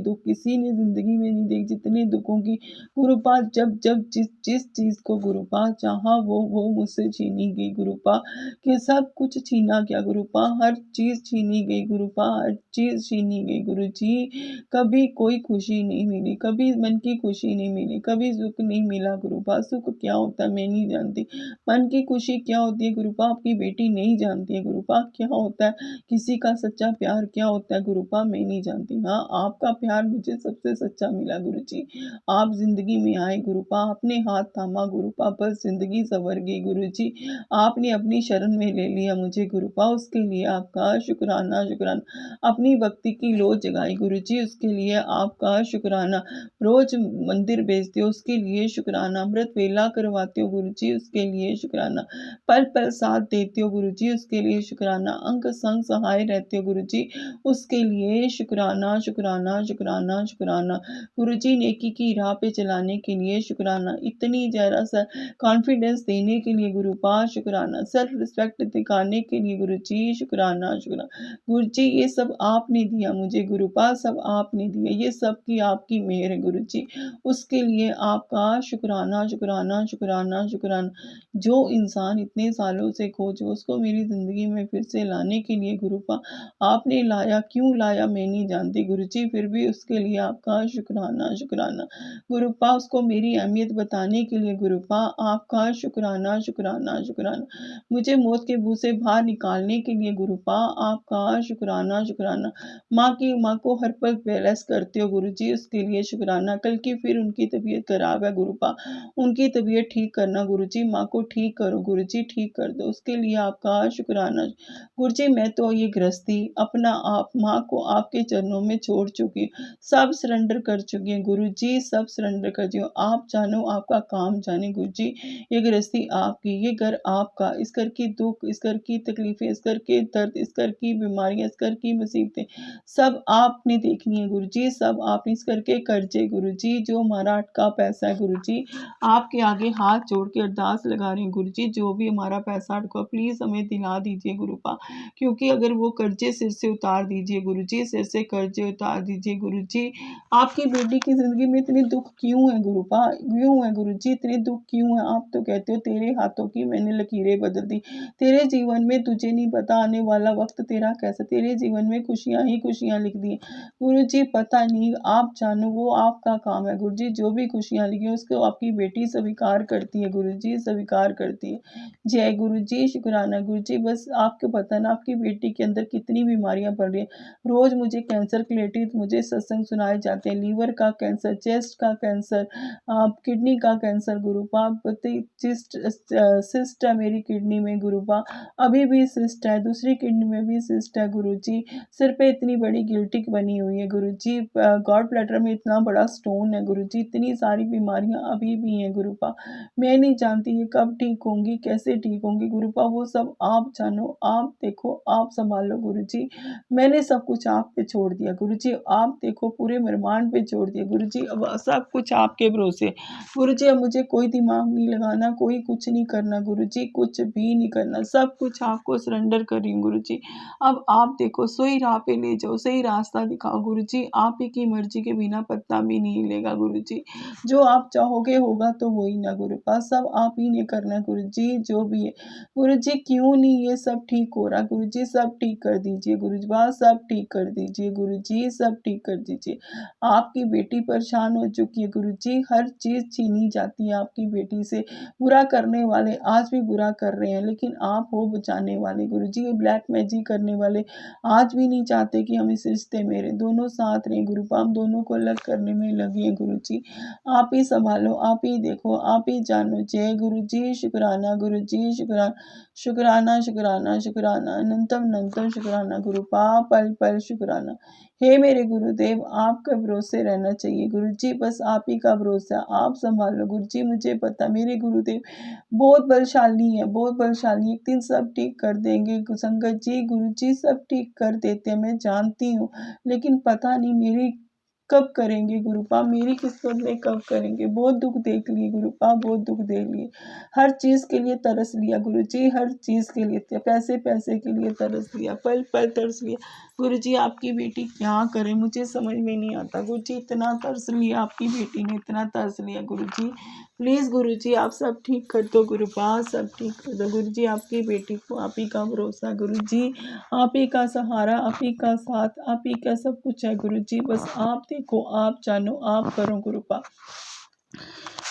दुख किसी ने ज़िंदगी में नहीं देखे जितने दुखों की गुरुपा। जब जब जिस जिस चीज़ को गुरुपा चाहा वो मुझसे छीनी गई गुरुपा, कि सब कुछ छीना गया गुरुपा, हर चीज़ छीनी गई गुरुपा, हर चीज़ छीनी गई गुरुजी। कभी कोई खुशी नहीं मिली, कभी मन की खुशी नहीं मिली, कभी सुख नहीं मिला गुरुपा। सुख क्या होता है मैं नहीं जानती, मन की खुशी क्या होती है गुरुपा आपकी बेटी नहीं जानती है गुरुपा। क्या होता है किसी का सच्चा प्यार क्या होता है गुरुपा मैं नहीं जानती। हाँ आपका प्यार मुझे सबसे सच्चा मिला गुरुजी। आप ज़िंदगी में आए गुरुपा, आपने हाथ थामा गुरुपा, बस ज़िंदगी संवर गई गुरुजी। आपने अपनी शरण में ले लिया मुझे गुरुपा, उसके लिए आपका शुक्राना शुक्राना। अपनी भक्ति की लौ जगाई गुरुजी, उसके लिए आपका शुक्राना। रोज़ मंदिर भेजते हो उसके लिए शुक्राना, अमृत वेला करवाते हो गुरुजी उसके लिए शुक्राना, पल पल साथ देते हो गुरुजी उसके लिए शुक्राना, अंग संग सहाय रहते हो गुरुजी उसके लिए शुक्राना शुक्राना शुक्राना शुक्राना। गुरुजी नेकी की राह पे चलाने के लिए शुक्राना, इतनी ज़रा सा कॉन्फिडेंस देने के लिए गुरुपा शुक्राना, सेल्फ रिस्पेक्ट दिखाने के लिए गुरुजी शुक्राना शुक्राना। गुरुजी ये सब आपने दिया मुझे गुरुपा, सब आपने दिया, ये सब की आपकी मेहर है गुरुजी, उसके लिए आपका शुक्राना शुक्राना शुक्राना शुक्राना। जो इंसान इतने सालों से खोजो उसको मेरी ज़िंदगी में फिर से लाने के लिए गुरुपा आपने लाया, क्यों लाया मैं नहीं जानती गुरुजी, फिर भी उसके लिए आपका शुक्राना शुक्राना। गुरुपा उसको मेरी अहमियत बताने के लिए गुरुपा आपका शुक्राना शुक्राना शुक्राना। मुझे मौत के मुँह से बाहर निकालने के लिए गुरुपा आपका शुक्राना शुक्राना। माँ को हर पल ब्लेस करते हो गुरुजी उसके लिए शुक्राना। कल की फिर उनकी तबीयत खराब है गुरुपा, उनकी तबीयत ठीक करना गुरुजी, माँ को ठीक करो गुरुजी, ठीक कर दो उसके लिए आपका शुक्राना। गुरुजी मैं तो ये गृहस्थी अपना आप माँ को आपके चरणों में छोड़ चुकी हूँ, सब सरेंडर कर चुकी हूँ गुरुजी, सब सरेंडर कर चुकी हूँ। आप जानो आपका काम जाने गुरुजी, ये गृहस्थी आपकी, ये घर आपका, इस घर की दुख, इस घर की तकलीफें, इस घर के दर्द, इस घर की बीमारियां, इस घर की मुसीबतें सब आपने देखनी है गुरुजी, सब आपने। इस घर के कर्जे गुरुजी, जो हमारा अटका पैसा है गुरुजी, आपके आगे हाथ जोड़ के अरदास लगा रही हूँ गुरुजी, जो भी हमारा पैसा अटका प्लीज़ हमें दिला दीजिए गुरुपा, क्योंकि अगर वो कर्जे सिर से उतार दीजिए गुरुजी, सिर से कर्जे उतार दीजिए गुरुजी। आपकी बेटी की ज़िंदगी में इतने दुख क्यों है गुरुपा, क्यों है गुरुजी, इतने दुख क्यों है। आप तो कहते हो तेरे हाथों की मैंने लकीरें बदल दी, तेरे जीवन में तुझे नहीं पता आने वाला वक्त तेरा कैसा, तेरे जीवन में खुशियाँ ही खुशियाँ लिख दी गुरुजी, पता नहीं आप जानो वो आपका काम है गुरुजी, जो भी खुशियाँ लिखी हैं उसको आपकी बेटी स्वीकार करती है गुरुजी, स्वीकार करती है। जय गुरुजी, शुक्राना गुरुजी। बस आपको पता ना आपकी बेटी के अंदर कितनी बीमारियां बढ़ रही हैं, रोज़ मुझे कैंसर के रिलेटेड मुझे सत्संग सुनाए जाते हैं, लीवर का कैंसर, चेस्ट का कैंसर, किडनी का कैंसर गुरुपा, सिस्ट है मेरी किडनी में गुरुपा, अभी भी सिस्ट है, दूसरी किडनी में भी सिस्ट है गुरुजी, सिर पे इतनी बड़ी गिल्टिक बनी हुई है गुरुजी, गॉड ब्लैडर में इतना बड़ा स्टोन है गुरुजी, इतनी सारी बीमारियां अभी भी हैं गुरुपा। मैं नहीं जानती ये कब ठीक होंगी, कैसे ठीक होंगी गुरुपा, वो सब आप जानो, आप देखो, आप संभालो गुरुजी। मैंने सब कुछ आप पे छोड़ दिया गुरुजी, आप देखो पूरे ब्रह्मांड पे छोड़ दिया गुरुजी, अब सब कुछ आपके भरोसे गुरुजी। अब मुझे कोई दिमाग नहीं लगाना, कोई कुछ नहीं करना गुरुजी, कुछ भी नहीं करना, सब कुछ आपको सरेंडर कर रही हूँ गुरुजी। अब आप देखो सही राह पे ले जाओ, सही रास्ता दिखाओ गुरुजी, आप ही की मर्जी के बिना पत्ता भी नहीं हिलेगा गुरुजी। जो आप चाहोगे होगा तो वही ना गुरुपा, सब आप ही ने करना है गुरुजी, जो भी है। गुरुजी क्यों नहीं ये सब ठीक हो रहा गुरुजी, सब ठीक कर दीजिए गुरुजी, सब ठीक कर दीजिए गुरुजी, सब ठीक कर दीजिए। आपकी बेटी परेशान हो चुकी है गुरुजी, हर चीज़ छीनी जाती है आपकी बेटी से। बुरा करने वाले आज भी बुरा कर रहे हैं, लेकिन आप हो बचाने वाले गुरुजी। ये ब्लैक मैजिक करने वाले आज भी नहीं चाहते कि हम इस रिश्ते में रहें, दोनों साथ रहें गुरुपा, हम दोनों को अलग करने में लगे हैं गुरुजी। आप ही संभालो, आप ही देखो, आप ही जानो। जय गुरुजी, शुक्राना गुरुजी, शुक्राना शुक्राना शुक्राना शुक्राना अनंतम अनंतम शुक्राना गुरुपा, पल पल शुक्राना। हे मेरे गुरुदेव, आपके भरोसे रहना चाहिए गुरुजी, बस आप ही का भरोसा, आप संभालो गुरुजी। मुझे पता मेरे गुरुदेव बहुत बलशाली है, बहुत बलशाली, एक दिन सब ठीक कर देंगे संगत जी, गुरुजी सब ठीक कर देते हैं, मैं जानती हूँ, लेकिन पता नहीं मेरी कब करेंगे गुरुपा, मेरी किस्मत में कब करेंगे। बहुत दुख देख लिए गुरुपा, बहुत दुख देख लिए, हर चीज़ के लिए तरस लिया गुरुजी, हर चीज़ के लिए, पैसे पैसे के लिए तरस लिया, पल पल तरस लिया गुरुजी। आपकी बेटी क्या करे मुझे समझ में नहीं आता गुरुजी, इतना तरस लिया आपकी बेटी ने, इतना तरस लिया गुरुजी। प्लीज़ गुरुजी आप सब ठीक कर दो गुरुपा, सब ठीक कर दो गुरुजी। आपकी बेटी को आप ही का भरोसा गुरुजी, आप ही का सहारा, आप ही का साथ, आप ही का सब कुछ है गुरुजी, बस आप देखो, आप जानो, आप करो गुरुपा।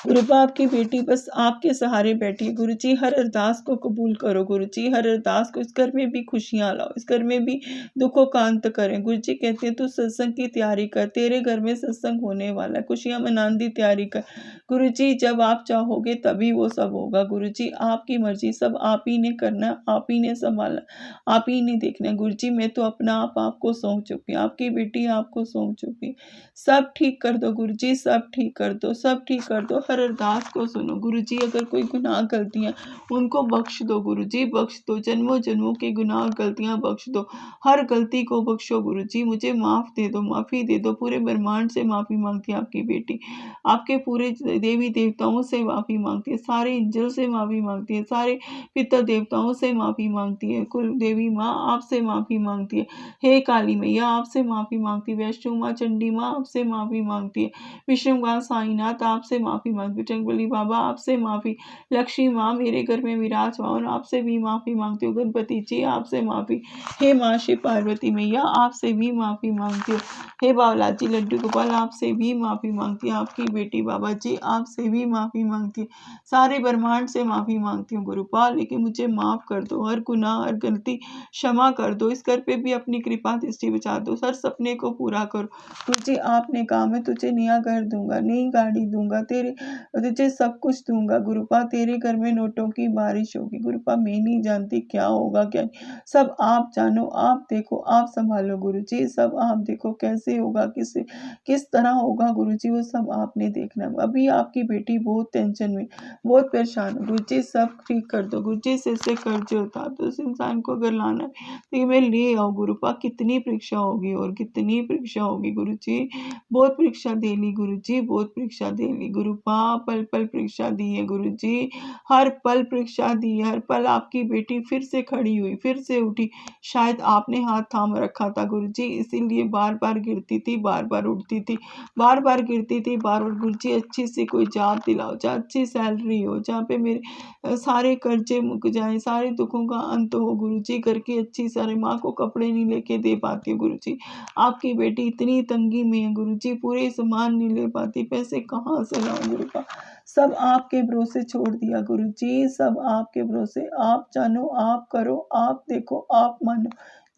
गुरुपा आपकी बेटी बस आपके सहारे बैठी है गुरुजी, हर अरदास को कबूल करो गुरुजी, हर अरदास को, इस घर में भी खुशियाँ लाओ, इस घर में भी दुखों का अंत करें गुरुजी। कहते हैं तू सत्संग की तैयारी कर, तेरे घर में सत्संग होने वाला है, खुशियाँ मनाने की तैयारी कर गुरुजी, जब आप चाहोगे तभी वो सब होगा गुरुजी, आपकी मर्जी, सब आप ही ने करना, आप ही ने संभालना, आप ही ने देखना गुरुजी। मैं तो अपना आप आपको सौंप चुकी हूँ, आपकी बेटी आपको सौंप चुकी, सब ठीक कर दो गुरुजी, सब ठीक कर दो, सब ठीक कर दो। हर अरदास को सुनो गुरुजी, अगर कोई गुनाह गलतियाँ उनको बख्श दो गुरुजी, बख्श दो, जन्मों जन्मों के गुनाह गलतियाँ बख्श दो, हर गलती को बख्शो गुरुजी, मुझे माफ़ दे दो, माफ़ी दे दो। पूरे ब्रह्मांड से माफ़ी मांगती है आपकी बेटी, आपके पूरे देवी देवताओं से माफ़ी मांगती है, सारे एंजल से माफ़ी मांगती है, सारे पितर देवताओं से माफ़ी मांगती है, कुल देवी माँ आपसे माफ़ी मांगती है। हे काली मैया आपसे माफ़ी मांगती है, वैष्णो माँ चंडी माँ आपसे माफ़ी मांगती है, विष्णु माँ साईनाथ आपसे माफ़ी मांगती है, बजरंगबली बाबा आपसे माफ़ी, लक्ष्मी माँ मेरे घर में विराजमान आपसे भी माफ़ी मांगती हूँ, गणपति जी आपसे माफ़ी, हे माँ शिव पार्वती मैया आपसे भी माफ़ी मांगती हूँ, हे बालाजी लड्डू गोपाल आपसे भी माफ़ी मांगती है, आपकी बेटी बाबा जी आपसे भी माफ़ी मांगती है, सारे ब्रह्मांड से माफ़ी मांगती हूँ गुरुपाल, लेकिन मुझे माफ़ कर दो, हर गुनाह हर गलती क्षमा कर दो, इस घर पे भी अपनी कृपा दृष्टि बचा दो, हर सपने को पूरा करो तुझे। आपने कहा मैं तुझे नया घर दूंगा, नई गाड़ी दूंगा, तेरे तुझे सब कुछ दूंगा गुरुपा, तेरे घर में नोटों की बारिश होगी गुरुपा, मैं नहीं जानती क्या होगा क्या नहीं, सब आप जानो, आप देखो, आप संभालो गुरुजी, सब आप देखो कैसे होगा, किस तरह होगा गुरुजी, वो सब आपने देखना है। अभी आपकी बेटी बहुत टेंशन में, बहुत परेशान है गुरुजी, सब ठीक कर दो गुरुजी, से कर्ज उतार दो, उस इंसान को अगर लाना है तो मैं ले आओ गुरुपा। कितनी परीक्षा होगी और कितनी परीक्षा होगी गुरुजी, बहुत परीक्षा दे ली गुरुजी, बहुत परीक्षा दे ली गुरुपा, पल पल परीक्षा दी है गुरुजी, हर पल परीक्षा दी है, हर पल आपकी बेटी फिर से खड़ी हुई, फिर से उठी, शायद आपने हाथ थाम रखा था गुरुजी, इसीलिए बार बार गिरती थी, बार बार उठती थी, बार बार गिरती थी, बार बार। गुरुजी अच्छी सी कोई जॉब दिलाओ, जहाँ अच्छी सैलरी हो, जहाँ पे मेरे सारे कर्जे मुक जाएं, सारे दुखों का अंत हो गुरुजी, करके अच्छी, सारे माँ को कपड़े नहीं लेके दे पाती हूँ गुरुजी, आपकी बेटी इतनी तंगी में है गुरुजी, पूरे सामान नहीं ले पाती, पैसे कहाँ से लाऊं गुरुपा, सब आपके भरोसे छोड़ दिया गुरुजी, सब आपके भरोसे, आप जानो, आप करो, आप देखो, आप मानो।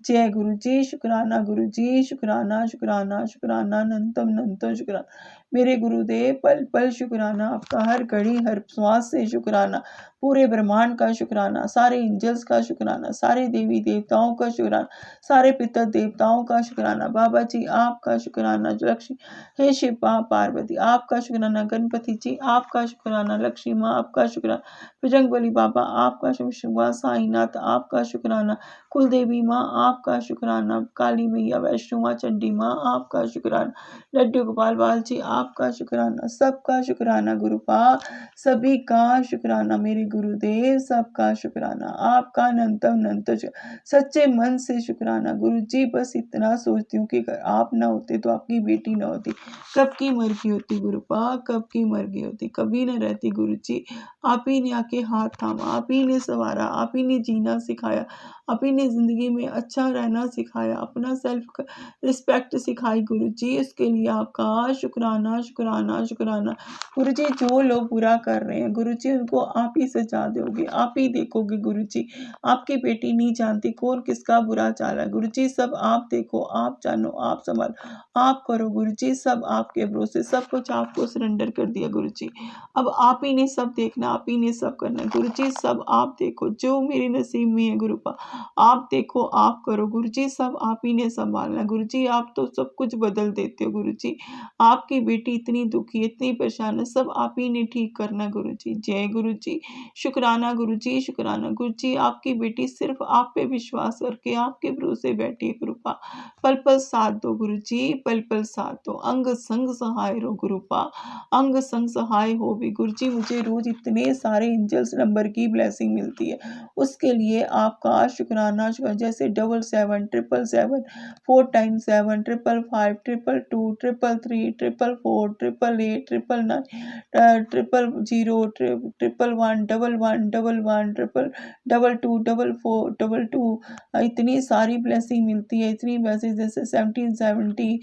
जय गुरुजी, शुक्राना गुरुजी, शुक्राना शुक्राना शुक्राना अनंतम अनंतम शुक्राना मेरे गुरुदेव, पल पल शुक्राना आपका, हर घड़ी हर श्वास से शुक्राना, पूरे ब्रह्मांड का शुक्राना, सारे एंजल्स का शुक्राना, सारे देवी देवताओं का शुक्राना, सारे पितर देवताओं का शुक्राना, बाबा जी आपका शुक्राना, लक्ष्मी, हे शिव पार्वती आपका शुक्राना, गणपति जी आपका शुक्राना, लक्ष्मी माँ आपका शुक्राना, बजरंगबली बाबा आपका शुक्राना, साईनाथ आपका शुक्राना, कुल देवी माँ आपका शुक्राना, काली मैया, वैष्णो माँ, चंडी माँ आपका शुक्राना, लड्डू गोपाल बाल जी आपका शुक्राना, सबका शुक्राना गुरुपा, सभी का शुक्राना मेरे गुरुदेव, सबका शुक्राना, आपका अनंतम अनंत सच्चे मन से शुक्राना गुरु जी। बस इतना सोचती हूँ कि अगर आप ना होते तो आपकी बेटी ना होती, कब की मर गई होती गुरुपा, कब की मर गई होती, कभी ना रहती गुरु जी। आप ही ने आके हाथ थामा, आप ही ने संवारा, आप ही ने जीना सिखाया, आप ही ने ज़िंदगी में अच्छा रहना सिखाया, अपना सेल्फ रिस्पेक्ट सिखाई गुरु जी। इसके लिए आपका शुक्राना शुक्राना शुक्राना गुरु जी। जो लोग बुरा कर रहे हैं गुरु जी, उनको आप ही सजा दोगे, आप ही देखोगे गुरु जी। आपकी बेटी नहीं जानती कौन किसका बुरा चाल है गुरु जी, सब आप देखो, आप जानो, आप संभालो, आप करो गुरु जी। सब आपके भरोसे, सब कुछ आपको सरेंडर कर दिया गुरु जी। अब आप ही ने सब देखना, आप ही ने सब करना है गुरु जी। सब आप देखो, जो मेरे नसीब में है गुरुपा, आप देखो, आप करो गुरु जी। सब आप ही ने संभालना है गुरु जी। आप तो सब कुछ बदल देते हो गुरु जी। आपकी बेटी इतनी दुखी है, इतनी परेशान है, सब आप ही ने ठीक करना है गुरु जी। जय गुरु जी। शुक्राना गुरु जी, शुक्राना गुरु जी। आपकी बेटी सिर्फ आप पे विश्वास करके आपके भरोसे बैठी है गुरुपा। पल पल साथ दो गुरु जी, पल पल साथ दो, अंग संग सहाय रो गुरुपा, अंग संग सहाय हो भी गुरु जी। मुझे रोज इतने सारे एंजल्स नंबर की ब्लेसिंग मिलती है, उसके लिए आपका शुक्राना शुक्राना। जैसे 77 777 4 टाइम्स 7 555 222 333 444 888 999 000 111 11 11 22 44 22 इतनी सारी ब्लेसिंग मिलती है, इतनी ब्लेसिंग। जैसे 17 70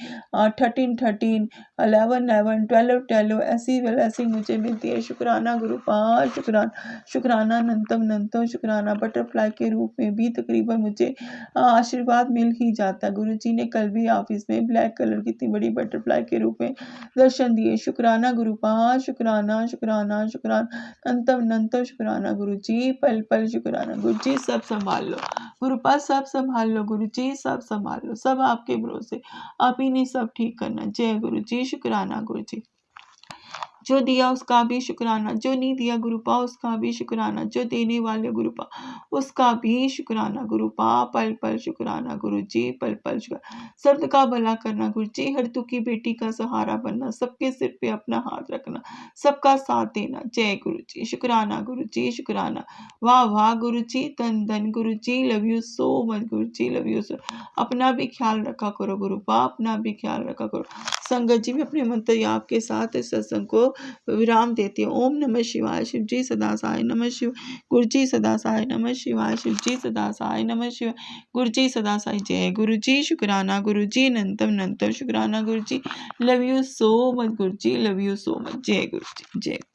13 13 11 11 12 12 ऐसी ब्लेसिंग मुझे मिलती है। शुक्राना गुरुपा, शुक्राना शुक्राना अनंतम अनंतम शुक्राना। बटरफ्लाई के रूप में भी तकरीबन मुझे आशीर्वाद मिल ही जाता है गुरु जी ने। कल भी ऑफिस में ब्लैक कलर की इतनी बड़ी बटरफ्लाई के रूप में दर्शन दिए। शुक्राना गुरुपा, शुक्राना शुक्राना शुक्राना अंतम अनंत शुक्राना गुरु जी। पल पल शुक्राना गुरु जी। सब संभाल लो गुरुपा, सब संभाल लो गुरु जी, सब संभाल लो, सब आपके भरोसे, आप ही ने सब ठीक करना। जय गुरु जी। शुक्राना गुरु जी। जो दिया उसका भी शुक्राना, जो नहीं दिया गुरुपा उसका भी शुक्राना, जो देने वाले गुरुपा उसका भी शुक्राना गुरुपा। पल पल शुक्राना गुरु जी, पल पल शुक्राना। सर्द का भला करना गुरु जी, हर दुखी बेटी का सहारा बनना, सबके सिर पे अपना हाथ रखना, सबका साथ देना। जय गुरु जी। शुक्राना गुरु जी, शुक्राना। वाह वाह गुरु जी, धन धन गुरु जी, love you so much Guru ji, love you so. अपना भी ख्याल रखा करो गुरुपा, अपना भी ख्याल रखा करो। संगत जी में अपने मंत्र याप के साथ इस सत्संग को विराम देती हूँ। ओम नमः शिवाय। शिव जी सदा सहाय। नमः शिव। गुरु जी सदा सहाय। नमः शिवाय। शिव जी सदा सहाय। नमः शिवाय। गुरु जी सदा सहाय। जय गुरु जी। शुक्राना गुरु जी, अनंतम अनंतम शुक्राना गुरु जी। Love you so much Guru ji, love you so much. जय गुरु जी, जय।